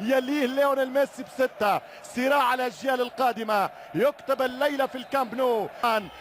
يليه ليونيل ميسي ب6. صراع الأجيال القادمة يكتب الليلة في الكامب نو.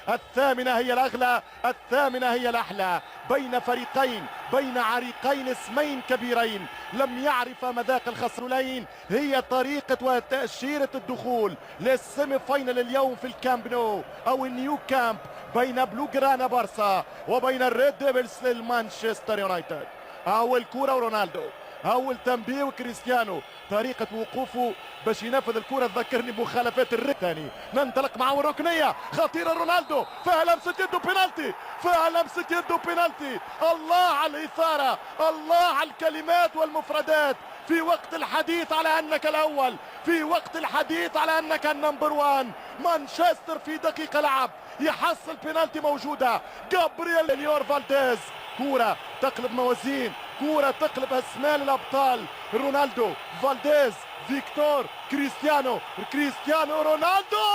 الثامنة هي الأغلى، الثامنة هي الأحلى، بين فريقين، بين عريقين، اسمين كبيرين لم يعرف مذاق الخسرانين. هي طريقة وتأشيرة الدخول للسيمي فاينل اليوم في الكامب نو أو النيو كامب، بين بلو جرانا بارسا وبين الريد ديفلز للمانشستر يونايتد. أول كرة ورونالدو، أول تنبيه وكريستيانو، طريقة وقوفه باش ينفذ الكرة تذكرني بمخالفات الثاني. ننطلق معه الركنية خطيرة، رونالدو فيها لمسة يده بينالتي، فيها لمسة يده بينالتي. الله على الإثارة، الله على الكلمات والمفردات في وقت الحديث على أنك الأول، في وقت الحديث على أنك النمبر 1. مانشستر في دقيقة لعب يحصل بينالتي موجودة. جابرييل ليور فالديز، كرة تقلب موازين، كرة تقلب أسماء الأبطال. رونالدو، فالديز، فيكتور، كريستيانو رونالدو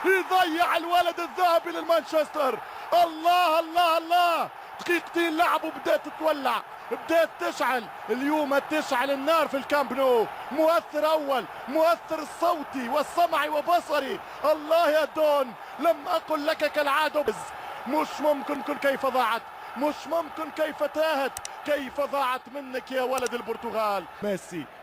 يضيع الولد الذهبي للمانشستر. الله الله الله، دقيقتين لعب وبدأت تتولع، بدأت تشعل اليوم، تشعل النار في الكامب نو. مؤثر أول، مؤثر صوتي وسمعي وبصري. الله يا دون، لم أقل لك كالعادة، مش ممكن كيف ضاعت، مش ممكن كيف تاهت، كيف ضاعت منك يا ولد البرتغال.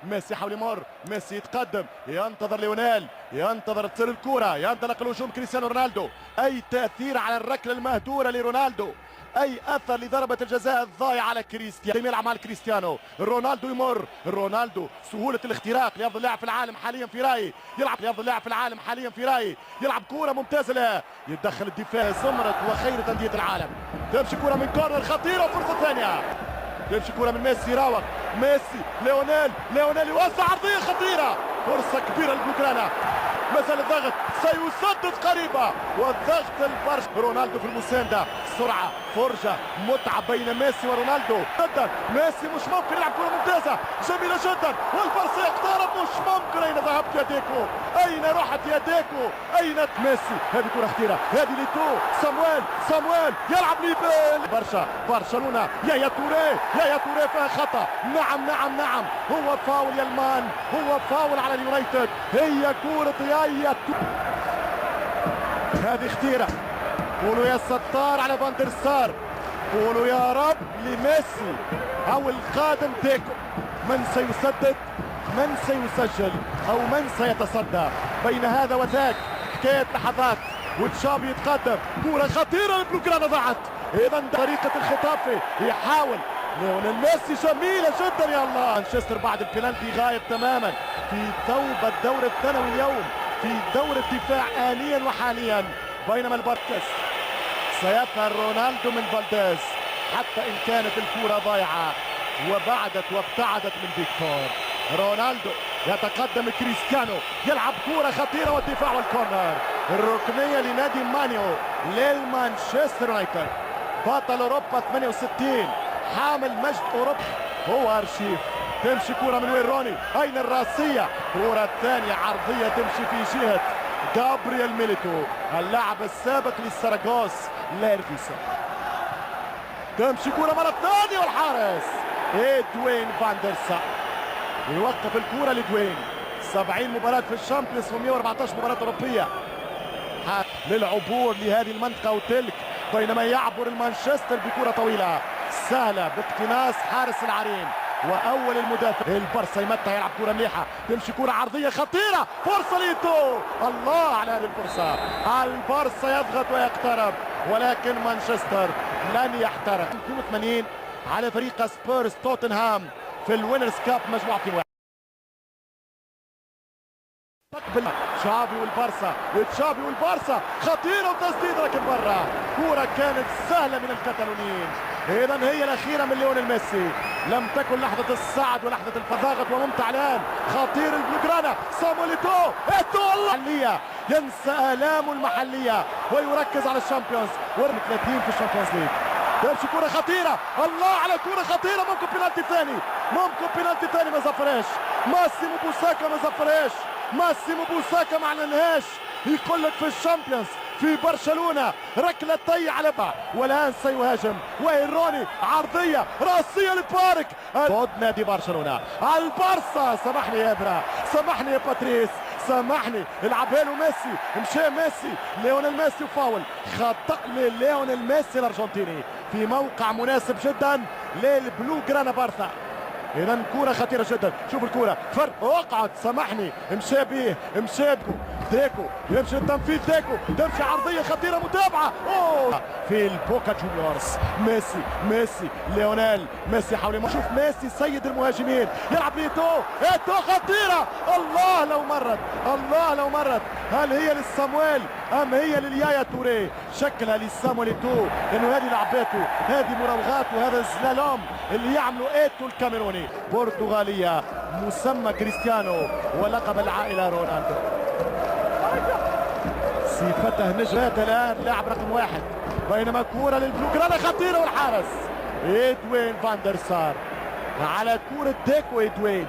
ميسي حاول يمر، ميسي يتقدم، ينتظر ليونيل، ينتظر تصير الكرة، ينطلق الهجوم كريستيانو رونالدو. أي تأثير على الركلة المهدورة لرونالدو، أي أثر لضربة الجزاء الضايعة على كريستيانو. يلعب مع كريستيانو، رونالدو يمر، رونالدو سهولة الاختراق لأفضل لاعب في العالم حاليا في رأيي، يلعب لأفضل لاعب في العالم حاليا في رأيي، يلعب كرة ممتازة له، يتدخل الدفاع، زمرة وخيرة أندية العالم. تمشي كرة من كورنر خطيرة وفرصة ثانية، تمشي كرة من ميسي، يراوغ ميسي، ليونيل يوزع عرضية خطيرة، فرصة كبيرة لبلوغرانا، مثل الضغط سيسدد قريبة، والضغط البرش. رونالدو في المساندة، سرعة، فرجة، متعة بين ميسي ورونالدو جدا. ميسي مش ممكن يلعب كرة ممتازة جميلة جدا، والبرص يقترب، مش ممكن. أين ذهبت يا ديكو؟ أين راحت يا ديكو؟ أين ميسي؟ هذه كرة خطيرة، هذه ليتو، صامويل يلعب ليبل برشلونة. يا توريه فيها خطأ. نعم هو فاول يلمان، هو فاول على اليونايتد. هي كرة يا هذه خطيرة. قولوا يا ستار على فاندر سار، قولوا يا رب لميسي او القادم ديكو. من سيسدد، من سيسجل، او من سيتصدى؟ بين هذا وذاك حكاية لحظات، وتشافي يتقدم، كرة خطيرة لبلوغرانا ضاعت. اذا طريقة الخطافي يحاول ليونيل ميسي جميلة جدا. يا الله، مانشستر بعد البلنتي غايب تماما في ثوب الدور الثانوي اليوم، في دور الدفاع آنيا وحاليا، بينما الباركس سيظهر رونالدو من فالديز حتى إن كانت الكرة ضايعة وبعدت وابتعدت من فيكتور. رونالدو يتقدم، كريستيانو يلعب كرة خطيرة والدفاع والكورنر. الركنية لنادي مانيو للمانشستر يونايتد، بطل أوروبا 68، حامل مجد أوروبا، هو أرشيف. تمشي كرة من وين روني؟ أين الراسية؟ كرة ثانية عرضية تمشي في جهة جابرييل ميليتو، اللاعب السابق للسراغوس ليرفيسون. تمشي كرة مرة ثانية والحارس إدوين فاندرسار يوقف الكرة لدوين. 70 مباراة في الشامبيونز و114 مباراة أوروبية للعبور لهذه المنطقة وتلك، بينما يعبر المانشستر بكرة طويلة سهلة باقتناص حارس العرين واول المدافع. البارسا يمتع، يلعب كرة مليحة، تمشي كرة عرضية خطيرة، فرصة ليتو. الله على هذه الفرصة، البارسا يضغط ويقترب، ولكن مانشستر لن يحترق. 82 على فريق سبيرز توتنهام في الوينرز كاب مجموعة واحد. تقبل تشافي والبارسا خطيرة وتسديد لكن برا. كرة كانت سهلة من الكتالونيين. اذا هي الاخيرة من ليونيل ميسي، لم تكن لحظة السعد ولحظة الفضاغط وممتع الان. خطير البلوغرانا، صامويل ايتو المحلية، ينسى آلامه المحلية ويركز على الشامبيونز، ورم 30 في الشامبيونز ليج. تمشي كرة خطيرة، الله على كرة خطيرة، ممكن بينالتي ثاني، ما زفرهاش ماسيمو بوساكا، ما اعلنهاش. يقول لك في الشامبيونز، في برشلونة، ركلة طي على بقى، والآن سيهاجم وين روني، عرضية رأسية لبارك ضد نادي برشلونة. البارسا سامحني يا ابرا، سامحني يا باتريس، سامحني، العبها له ميسي، مشى ميسي، ليونيل ميسي وفاول، خطأ ليونيل ميسي الارجنتيني في موقع مناسب جدا للبلو جرانا بارسا. اذا كرة خطيرة جدا، شوف الكرة فرق، اقعد سامحني، مشى بيه، مشى ديكو، يمشي التنفيذ ديكو، تمشي عرضية خطيرة، متابعة أوه. في البوكا جونيورز، ميسي ليونيل ميسي حول شوف ميسي سيد المهاجمين، يلعب ايتو خطيرة، الله لو مرت، هل هي للسامويل ام هي لليايا توري؟ شكلها للسامويل ايتو، لانه هذه لعباته، هذه مراوغات، وهذا السلالوم اللي يعملوا ايتو الكاميروني. برتغالية، مسمى كريستيانو ولقب العائلة رونالدو، صفته نجمات الان لاعب رقم 1، بينما كوره للبلوغرانا خطيره والحارس ادوين فاندر سار على كوره ديكو. ادوين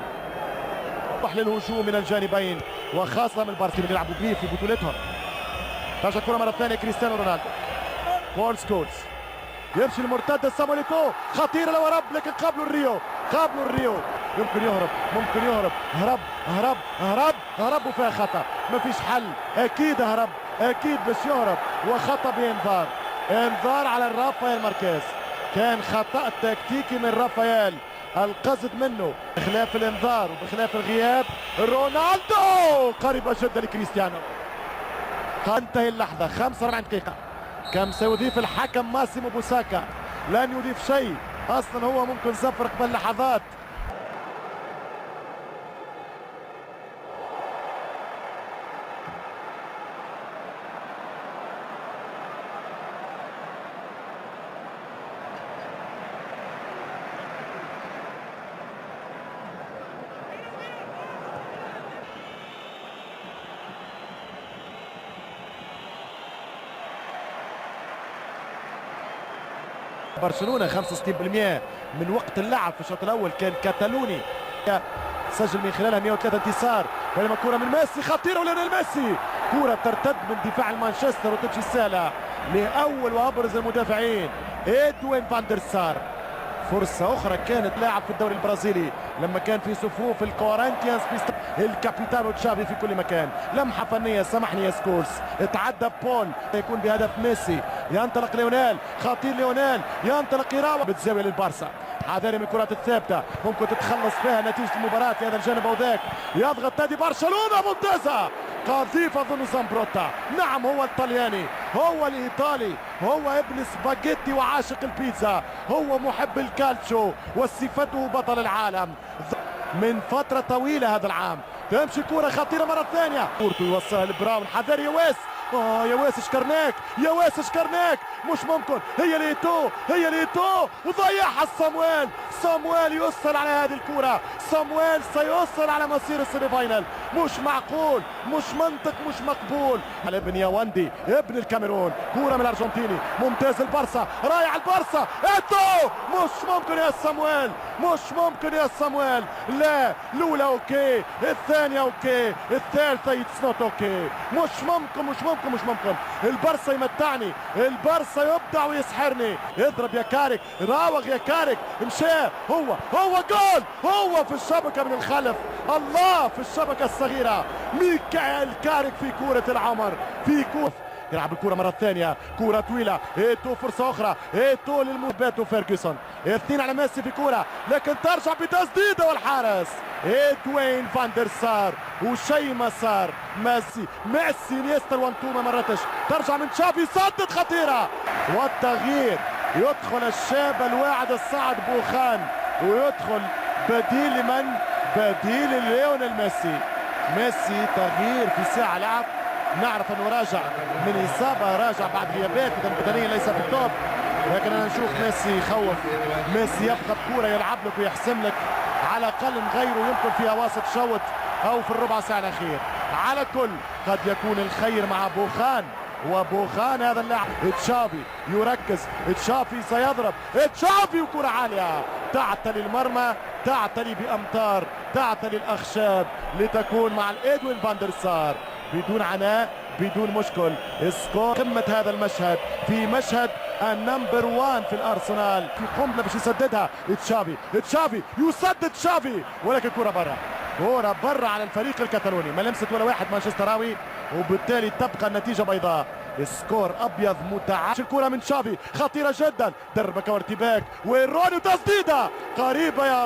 روح للهجوم من الجانبين وخاصه من البارسا اللي بيلعبوا بيه في بطولتهم. ترجع الكره مره ثانيه كريستيانو رونالدو، بول سكولز يمشي المرتده، سامويل ايتو خطيره لو هرب، لكن قابلوا الريو، يمكن يهرب، هرب وفيها خطا، ما فيش حل، اكيد هرب، اكيد باش يهرب، وخطا بانذار على رافائيل ماركيز. كان خطا تكتيكي من رافائيل، القصد منه بخلاف الانذار وبخلاف الغياب. رونالدو قريبه جدا لكريستيانو. تنتهي اللحظه، 45 دقيقه، كم سيضيف الحكم ماسيمو بوساكا؟ لن يضيف شيء، اصلا هو ممكن صفر قبل لحظات. برشلونة 65% من وقت اللعب في الشوط الاول كان كاتالوني، سجل من خلالها 103 انتصار. بينما كرة من ميسي خطيرة، وليونيل ميسي كرة ترتد من دفاع مانشستر وتمشي سهلة لأول وأبرز المدافعين ادوين فاندر سار. فرصة أخرى كانت لاعب في الدوري البرازيلي لما كان في صفوف الكورنتيانز، الكابيتانو تشافي في كل مكان. لمحة فنية، سامحني يا سكولز، اتعدى بول، يكون بهدف ميسي، ينطلق ليونيل، خطير ليونيل، ينطلق يراوغ بالزاوية للبارسا. حذاري من الكرات الثابتة، ممكن تتخلص فيها نتيجة المباراة في هذا الجانب أو ذاك. يضغط نادي برشلونة، ممتازة، قذيفة ظن زامبروتا، نعم هو الطلياني، هو الإيطالي، هو ابن سباجيتي وعاشق البيتزا، هو محب الكالتشو وصفته بطل العالم من فترة طويلة هذا العام. تمشي كرة خطيرة مرة ثانية، كورته يوصلها لبراون، حذر يا ويس، يا ويس اشكرناك، مش ممكن، هي ليتو وضيعها صامويل يوصل على هذه الكرة، صامويل سيوصل على مصير السيمي فاينل، مش معقول، مش منطق، مش مقبول. على ابن ياوندي ابن الكاميرون، كرة من الارجنتيني، ممتاز البارسا، رايح البارسا، ايتو، مش ممكن يا صامويل، لا، الاولى اوكي، الثانية اوكي، الثالثة اتس نوت اوكي، مش ممكن، البارسا يمتعني، البارسا يبدع ويسحرني، يضرب يا كارك، راوغ يا كارك، مشى، هو جول، هو في الشبكة من الخلف، الله في الشبكة الصغيرة، ميكائيل كارك في كرة العمر، يلعب الكرة مرة ثانية، كرة طويلة، ايتو فرصة أخرى، ايتو للمباتو فيرجسون، اثنين على ميسي في كرة، لكن ترجع بتسديدة والحارس ادوين فاندر سار، وشيء ما صار. ميسي نيستا وانتو ما مرتش، ترجع من تشافي، سدد خطيرة، والتغيير، يدخل الشاب الواعد الصاعد بوخان، ويدخل بديل بديل ليونيل ميسي تغيير في ساعة لعب. نعرف انه راجع من اصابه، راجع بعد غيابات، بدنيا ليس في التوب، لكن انا نشوف ميسي يخوف، ميسي يفقد كوره يلعب لك ويحسم لك على الاقل غيره يمكن فيها وسط شوط او في الربع ساعه الاخير. على كل قد يكون الخير مع بوخان هذا اللاعب. تشافي يركز، تشافي سيضرب، تشافي وكره عاليه تعتلي المرمى، تعتلي بامتار، تعتلي الاخشاب لتكون مع الادوين فاندر سار بدون عناء، بدون مشكل. سكور قمة هذا المشهد في مشهد النمبر 1 في الارسنال. في قنبلة باش يسددها تشافي يسدد تشافي، ولكن كرة برا على الفريق الكتالوني، ما لمست ولا واحد مانشستراوي، وبالتالي تبقى النتيجة بيضاء. سكور ابيض متعادل. الكرة من تشافي خطيرة جدا، دربكة وارتباك ويروني وتسديدة قريبة. يا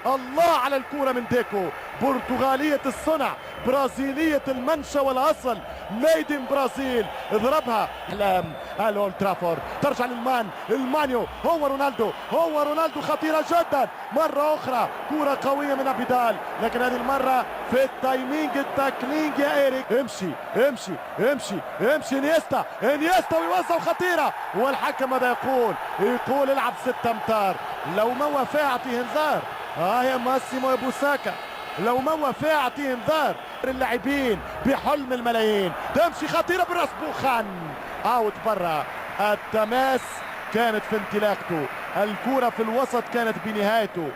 الله على الكرة من ديكو، برتغالية الصنع، برازيلية المنشأ والأصل، ميد ان برازيل. اضربها احلام الأولد ترافورد، ترجع المانيو، هو رونالدو خطيرة جدا مرة أخرى، كرة قوية من أبيدال، لكن هذه المرة في التايمينج التاكلينج يا إيريك. امشي انيستا ويوزع خطيرة، والحكم ماذا يقول العب 6 امتار. لو ما وفى اعطيه انذار. يا ماسيمو بوساكا، لو ما وفى اعطيه انذار. اللاعبين بحلم الملايين، تمشي خطيرة بالراس بوخان، اوت برا. التماس كانت في انطلاقته، الكرة في الوسط كانت بنهايته.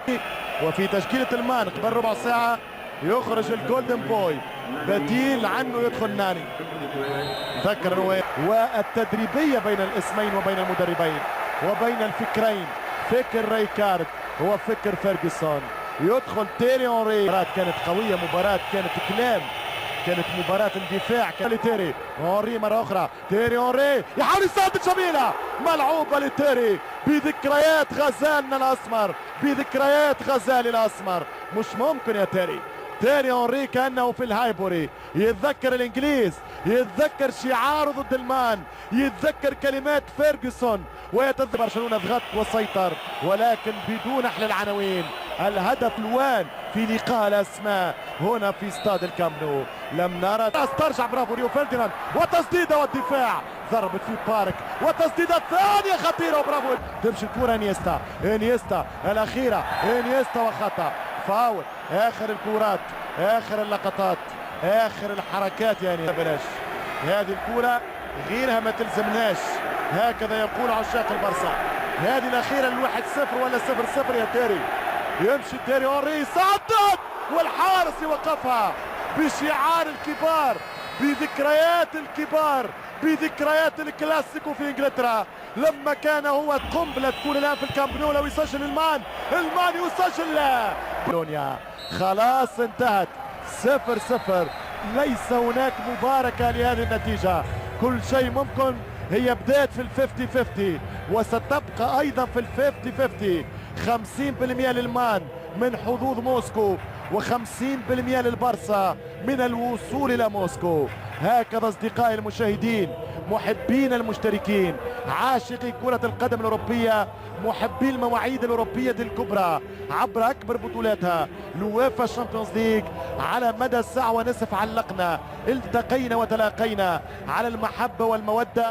وفي تشكيلة المان قبل ربع ساعة يخرج الجولدن بوي، بديل عنه يدخل ناني. ذكر والتدريبية بين الاسمين وبين المدربين وبين الفكرين، فكر ريكارد هو فكر فيرجسون. يدخل تيري اونري. مباراة كانت قوية، مباراة كانت كلام، كانت مباراة اندفاع. تيري اونري مرة أخرى، تيري اونري يحاول يسدد جميلة، ملعوبة لتيري بذكريات غزالنا الأسمر، بذكريات غزالي الأسمر. مش ممكن يا تيري اونري كأنه في الهايبوري، يتذكر الإنجليز، يتذكر شعاره ضد المان، يتذكر كلمات فيرجسون، ويتذكر برشلونة ضغط وسيطر ولكن بدون أحلى العناوين. الهدف الوان في لقاء الأسماء هنا في استاد الكامب نو. لم نرى ترجع، برافو ريو فرديناند، وتسديدة والدفاع، ضربت في بارك، وتسديدة ثانية خطيرة وبرافو. تمشي الكرة انيستا الأخيرة، انيستا وخطأ، فاول. آخر الكرات، آخر اللقطات، آخر الحركات، يعني بلاش هذه الكرة غيرها ما تلزمناش، هكذا يقول عشاق البرصا. هذه الأخيرة 1-0 ولا 0-0 يا تيري. يمشي تيري اونري يسدد، والحارس يوقفها بشعار الكبار، بذكريات الكبار، بذكريات الكلاسيكو في انجلترا لما كان هو قنبلة تكون الان في الكامب نو. لو يسجل المان يسجل بولونيا. خلاص انتهت 0-0. ليس هناك مباركة لهذه النتيجة، كل شيء ممكن. هي بداية في 50-50 وستبقى ايضا في 50-50. 50% للمان من حظوظ موسكو، و50% للبرسا من الوصول الى موسكو. هكذا اصدقائي المشاهدين، محبين المشتركين، عاشقي كرة القدم الأوروبية، محبي المواعيد الأوروبية الكبرى عبر أكبر بطولاتها، الويفا شامبيونز ليج. على مدى ساعة ونصف علقنا، التقينا وتلاقينا على المحبة والمودة.